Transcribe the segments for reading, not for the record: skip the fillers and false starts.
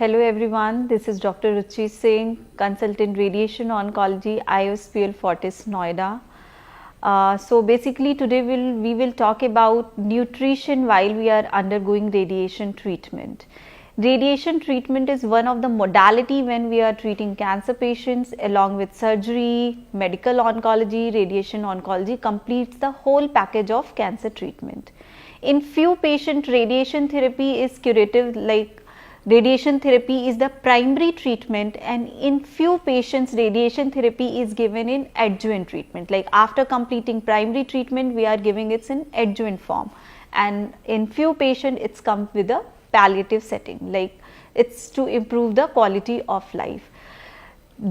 Hello everyone, this is Dr. Ruchi Singh, Consultant Radiation Oncology, IOSPL Fortis Noida. So basically today we will talk about nutrition while we are undergoing radiation treatment. Radiation treatment is one of the modality when we are treating cancer patients along with surgery, medical oncology, radiation oncology completes the whole package of cancer treatment. In few patients, radiation therapy is curative, like radiation therapy is the primary treatment, and in few patients radiation therapy is given in adjuvant treatment, like after completing primary treatment we are giving it in adjuvant form, and in few patients it's come with a palliative setting, like it's to improve the quality of life.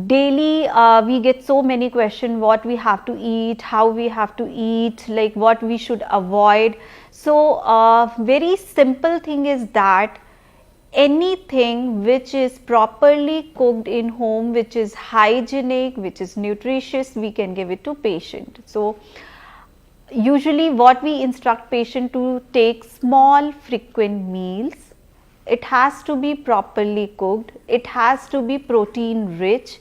Daily we get so many questions, what we have to eat, how we have to eat, like what we should avoid. So very simple thing is that anything which is properly cooked in home, which is hygienic, which is nutritious, we can give it to patient. So usually what we instruct patient to take small frequent meals. It has to be properly cooked, it has to be protein rich,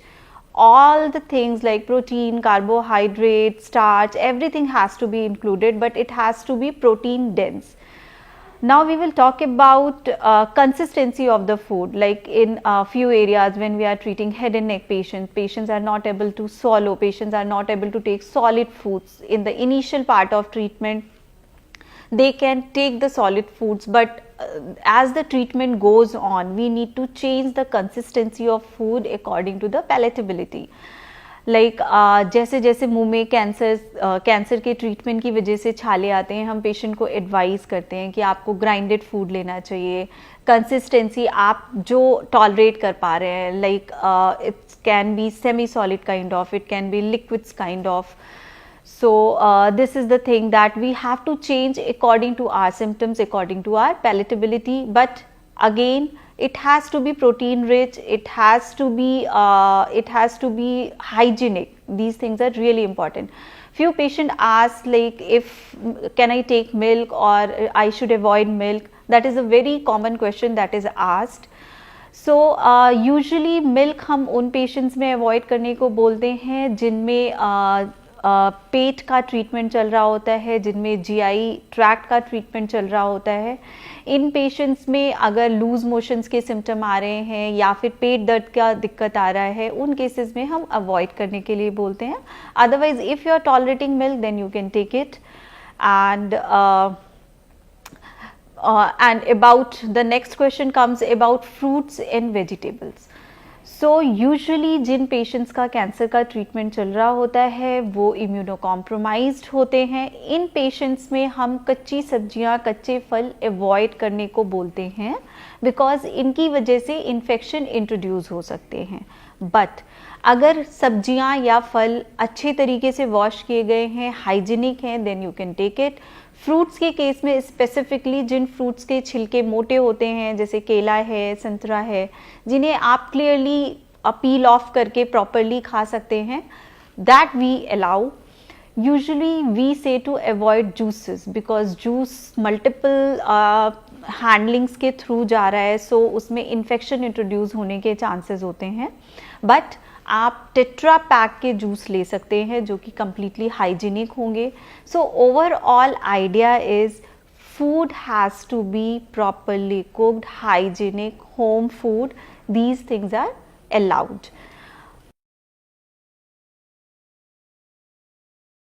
all the things like protein, carbohydrate, starch, everything has to be included, but it has to be protein dense. Now we will talk about consistency of the food, like in a few areas when we are treating head and neck patients, patients are not able to swallow, patients are not able to take solid foods. In the initial part of treatment, they can take the solid foods, but as the treatment goes on, we need to change the consistency of food according to the palatability. Like जैसे जैसे मुंह में cancer के treatment की वजह से छाले आते हैं, हम पेशेंट को एडवाइस करते हैं कि आपको ग्राइंडेड फूड लेना चाहिए. कंसिस्टेंसी आप जो टॉलरेट कर पा रहे हैं, like it can be semi solid kind of, it can be liquids kind of. So this is the thing that we have to change according to our symptoms, according to our palatability, but again it has to be protein rich, it has to be hygienic. These things are really important. Few patients ask like, if can I take milk or I should avoid milk. That is a very common question that is asked. So usually milk हम उन patients में avoid करने को बोलते हैं जिनमें पेट का treatment चल रहा होता है, जिनमें जीआई ट्रैक्ट का ट्रीटमेंट चल रहा होता है. इन पेशेंट्स में अगर लूज मोशंस के सिम्टम आ रहे हैं या फिर पेट दर्द का दिक्कत आ रहा है, उन केसेस में हम अवॉइड करने के लिए बोलते हैं. Otherwise if you are tolerating milk then you can take it. And about the next question comes about fruits and vegetables. So usually जिन पेशेंट्स का कैंसर का ट्रीटमेंट चल रहा होता है वो इम्यूनो कॉम्प्रोमाइज्ड होते हैं. इन पेशेंट्स में हम कच्ची सब्जियां, कच्चे फल अवॉइड करने को बोलते हैं, बिकॉज इनकी वजह से इन्फेक्शन इंट्रोड्यूस हो सकते हैं. बट अगर सब्जियां या फल अच्छे तरीके से वॉश किए गए हैं, हाइजीनिक हैं, then you can take it. Fruits के केस में स्पेसिफिकली जिन फ्रूट्स के छिलके मोटे होते हैं, जैसे केला है, संतरा है, जिन्हें आप क्लियरली पील ऑफ करके प्रॉपरली खा सकते हैं, that we allow. Usually we say to avoid juices, because juice multiple handlings के थ्रू जा रहा है, सो उसमें इन्फेक्शन इंट्रोड्यूस होने के चांसेस होते हैं. बट आप टेट्रा पैक के जूस ले सकते हैं जो कि कंप्लीटली हाइजीनिक होंगे. So overall idea is food has to be properly cooked, hygienic, home food. These things are allowed.